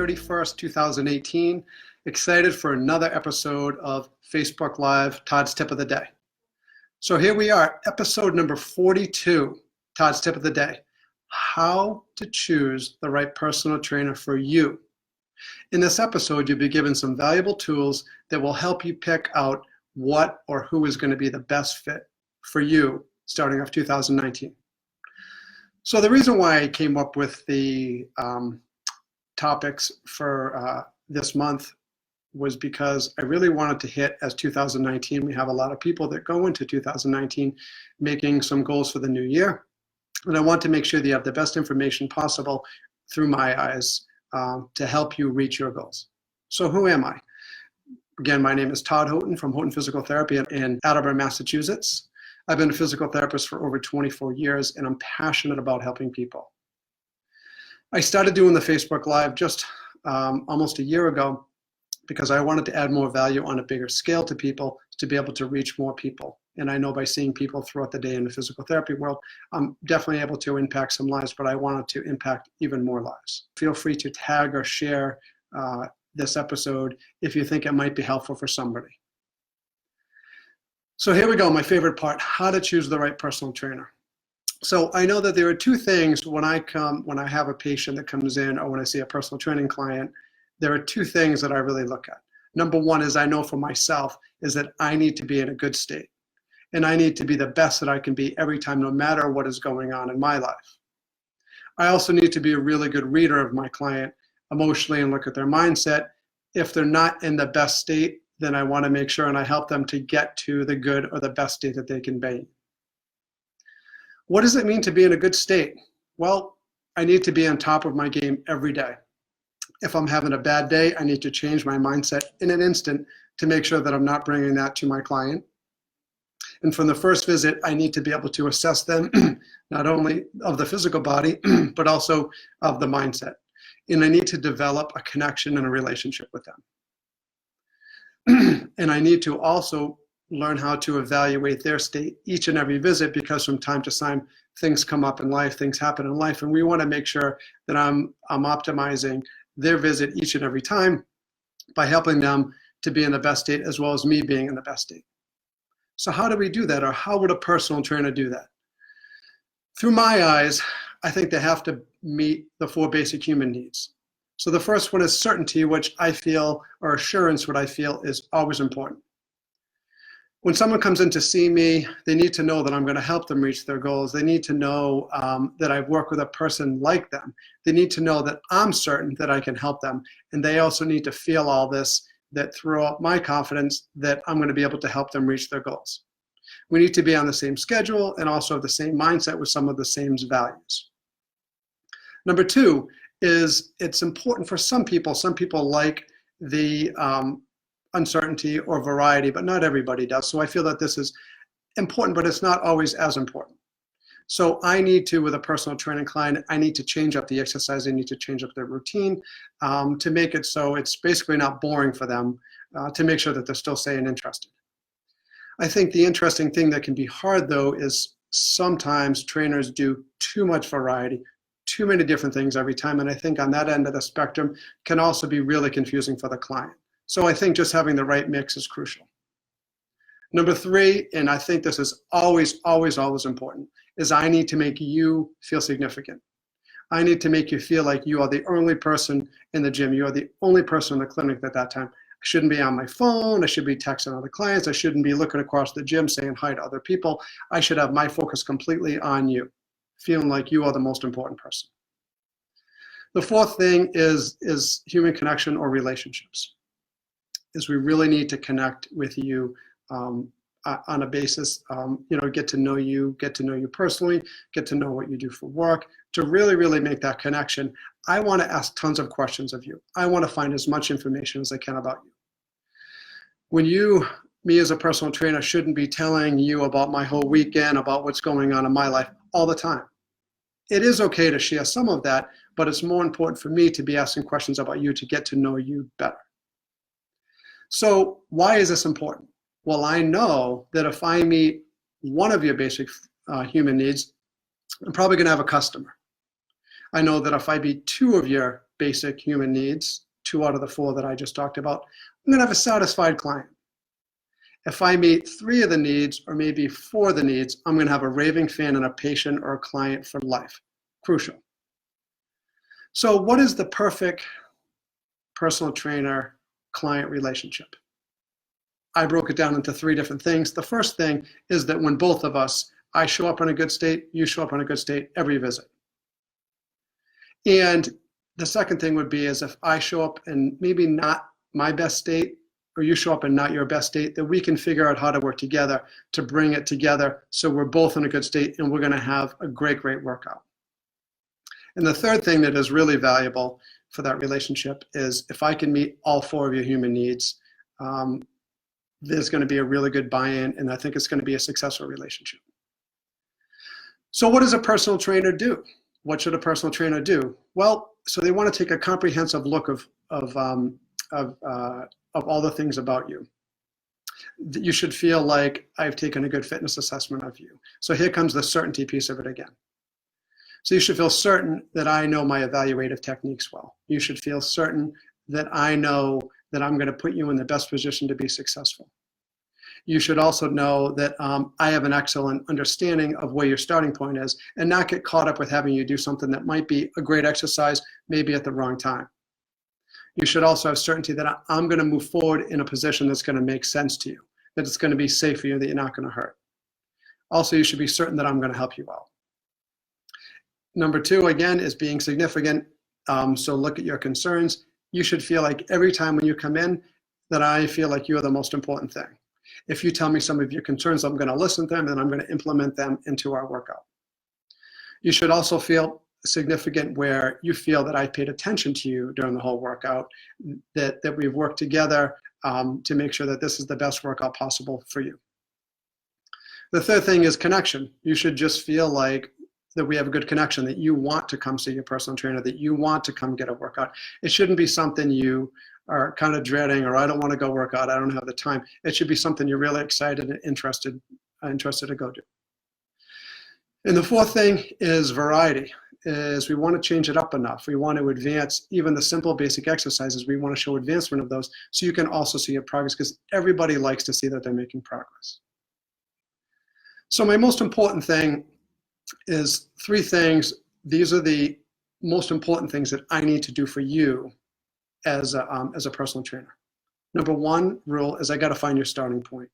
31st, 2018. Excited for another episode of Facebook Live, Todd's Tip of the Day. So here we are, episode number 42, Todd's Tip of the Day. How to choose the right personal trainer for you. In this episode, you'll be given some valuable tools that will help you pick out what or who is going to be the best fit for you starting off 2019. So the reason why I came up with the topics for this month was because I really wanted to hit as 2019. We have a lot of people that go into 2019 making some goals for the new year. And I want to make sure that you have the best information possible through my eyes to help you reach your goals. So who am I? Again, my name is Todd Thoughton from Thoughton Physical Therapy in Attleboro, Massachusetts. I've been a physical therapist for over 24 years, and I'm passionate about helping people. I started doing the Facebook Live just almost a year ago because I wanted to add more value on a bigger scale to people to be able to reach more people. And I know by seeing people throughout the day in the physical therapy world, I'm definitely able to impact some lives, but I wanted to impact even more lives. Feel free to tag or share this episode if you think it might be helpful for somebody. So here we go, my favorite part, how to choose the right personal trainer. So I know that there are two things when I have a patient that comes in or when I see a personal training client, there are two things that I really look at. Number one is I know for myself is that I need to be in a good state. And I need to be the best that I can be every time, no matter what is going on in my life. I also need to be a really good reader of my client emotionally and look at their mindset. If they're not in the best state, then I want to make sure and I help them to get to the good or the best state that they can be. What does it mean to be in a good state? Well, I need to be on top of my game every day. If I'm having a bad day, I need to change my mindset in an instant to make sure that I'm not bringing that to my client. And from the first visit, I need to be able to assess them, not only of the physical body, but also of the mindset. And I need to develop a connection and a relationship with them. And I need to also learn how to evaluate their state each and every visit, because from time to time, things come up in life, things happen in life, and we want to make sure that I'm optimizing their visit each and every time by helping them to be in the best state as well as me being in the best state. So how do we do that, or how would a personal trainer do that? Through my eyes, I think they have to meet the four basic human needs. So the first one is certainty, which I feel, or assurance, what I feel is always important. When someone comes in to see me, they need to know that I'm going to help them reach their goals. They need to know that I've worked with a person like them. They need to know that I'm certain that I can help them. And they also need to feel all this, that throughout my confidence that I'm going to be able to help them reach their goals. We need to be on the same schedule and also have the same mindset with some of the same values. Number two is it's important for some people. Some people like the uncertainty or variety, but not everybody does. So I feel that this is important, but it's not always as important. So I need to, with a personal training client, I need to change up the exercise. I need to change up their routine to make it so it's basically not boring for them, to make sure that they're still staying interested. I think the interesting thing that can be hard, though, is sometimes trainers do too much variety, too many different things every time. And I think on that end of the spectrum can also be really confusing for the client. So I think just having the right mix is crucial. Number three, and I think this is always, always, always important, is I need to make you feel significant. I need to make you feel like you are the only person in the gym. You are the only person in the clinic at that time. I shouldn't be on my phone. I should be texting other clients. I shouldn't be looking across the gym saying hi to other people. I should have my focus completely on you, feeling like you are the most important person. The fourth thing is human connection or relationships. Is we really need to connect with you on a basis, get to know you personally, get to know what you do for work, to really, really make that connection. I want to ask tons of questions of you. I want to find as much information as I can about you. When me as a personal trainer, shouldn't be telling you about my whole weekend, about what's going on in my life all the time. It is okay to share some of that, but it's more important for me to be asking questions about you to get to know you better. So why is this important? Well, I know that if I meet one of your basic human needs, I'm probably going to have a customer. I know that if I meet two of your basic human needs, 2 out of the 4 that I just talked about, I'm going to have a satisfied client. If I meet 3 of the needs, or maybe 4 of the needs, I'm going to have a raving fan and a patient or a client for life. Crucial. So what is the perfect personal trainer client relationship? I broke it down into 3 different things. The first thing is that when both of us, I show up in a good state, you show up in a good state every visit. And the second thing would be is if I show up in maybe not my best state, or you show up in not your best state, that we can figure out how to work together to bring it together so we're both in a good state and we're going to have a great workout. And the third thing that is really valuable for that relationship is if I can meet all 4 of your human needs, there's going to be a really good buy-in, and I think it's going to be a successful relationship. So what does a personal trainer do? What should a personal trainer do? Well, so they want to take a comprehensive look of all the things about you. You should feel like I've taken a good fitness assessment of you. So here comes the certainty piece of it again. So you should feel certain that I know my evaluative techniques well. You should feel certain that I know that I'm going to put you in the best position to be successful. You should also know that I have an excellent understanding of where your starting point is, and not get caught up with having you do something that might be a great exercise, maybe at the wrong time. You should also have certainty that I'm going to move forward in a position that's going to make sense to you, that it's going to be safe for you, that you're not going to hurt. Also, you should be certain that I'm going to help you out. Number 2, again, is being significant. So look at your concerns. You should feel like every time when you come in that I feel like you're the most important thing. If you tell me some of your concerns, I'm going to listen to them and I'm going to implement them into our workout. You should also feel significant where you feel that I paid attention to you during the whole workout, that we've worked together to make sure that this is the best workout possible for you. The third thing is connection. You should just feel like that we have a good connection, that you want to come see your personal trainer, that you want to come get a workout. It shouldn't be something you are kind of dreading, or I don't want to go work out, I don't have the time. It should be something you're really excited and interested to go do. And the fourth thing is variety. Is we want to change it up enough. We want to advance even the simple basic exercises. We want to show advancement of those so you can also see your progress, because everybody likes to see that they're making progress. So my most important thing is 3 things. These are the most important things that I need to do for you as a personal trainer. Number 1 rule is I got to find your starting point.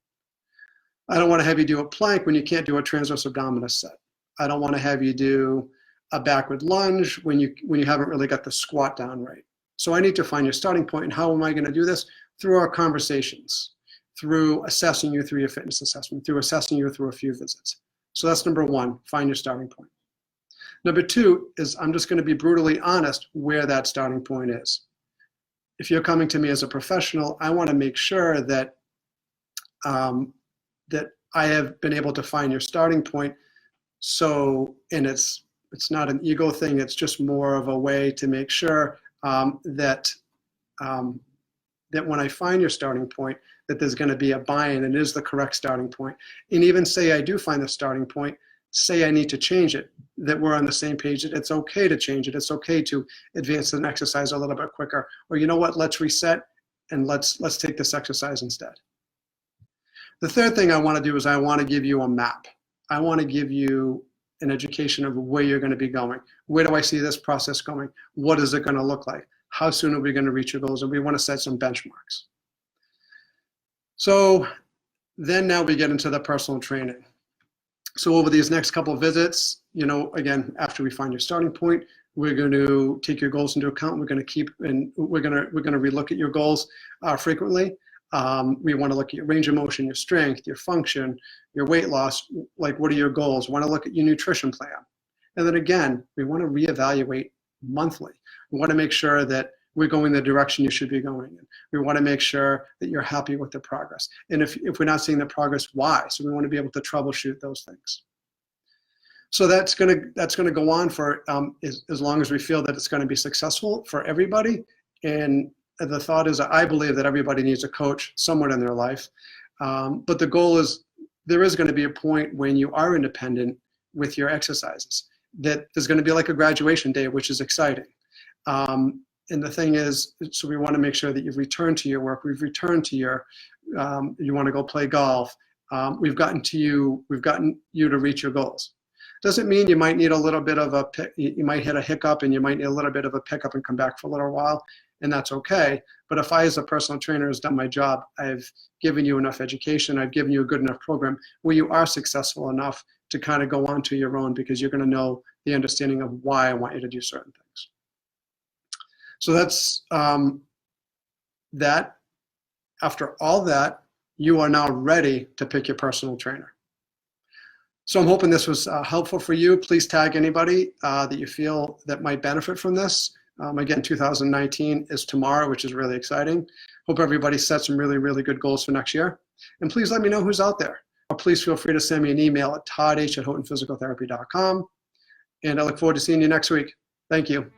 I don't want to have you do a plank when you can't do a transverse abdominis set. I don't want to have you do a backward lunge when you haven't really got the squat down right. So I need to find your starting point. And how am I going to do this? Through our conversations, through assessing you through your fitness assessment, through assessing you through a few visits. So that's number 1, find your starting point. Number 2 is I'm just going to be brutally honest where that starting point is. If you're coming to me as a professional, I want to make sure that that I have been able to find your starting point. So, and it's not an ego thing. It's just more of a way to make sure that when I find your starting point, that there's going to be a buy-in and it is the correct starting point. And even say I do find the starting point, say I need to change it, that we're on the same page, that it's okay to change it. It's okay to advance an exercise a little bit quicker. Or you know what, let's reset and let's take this exercise instead. The third thing I want to do is I want to give you a map. I want to give you an education of where you're going to be going. Where do I see this process going? What is it going to look like? How soon are we going to reach your goals? And we want to set some benchmarks. So then now we get into the personal training. So over these next couple of visits, again, after we find your starting point, we're going to take your goals into account. We're going to keep, and we're going to relook at your goals frequently. We want to look at your range of motion, your strength, your function, your weight loss. Like, what are your goals? We want to look at your nutrition plan. And then again, we want to reevaluate monthly. We want to make sure that we're going the direction you should be going in. We want to make sure that you're happy with the progress. And if we're not seeing the progress, why? So we want to be able to troubleshoot those things. So that's going to go on for as long as we feel that it's going to be successful for everybody. And the thought is, I believe that everybody needs a coach somewhere in their life. But the goal is, there is going to be a point when you are independent with your exercises, that there's going to be like a graduation day, which is exciting. And the thing is, so we want to make sure that you've returned to your work, we've returned to your, you want to go play golf, we've gotten you to reach your goals. Doesn't mean you might need a little bit of you might hit a hiccup and you might need a little bit of a pickup and come back for a little while, and that's okay. But if I, as a personal trainer, has done my job, I've given you enough education, I've given you a good enough program where you are successful enough to kind of go on to your own, because you're going to know the understanding of why I want you to do certain things. So that's that. After all that, you are now ready to pick your personal trainer. So I'm hoping this was helpful for you. Please tag anybody that you feel that might benefit from this. Again, 2019 is tomorrow, which is really exciting. Hope everybody sets some really, really good goals for next year. And please let me know who's out there. Or please feel free to send me an email at todd@houghtonphysicaltherapy.com. And I look forward to seeing you next week. Thank you.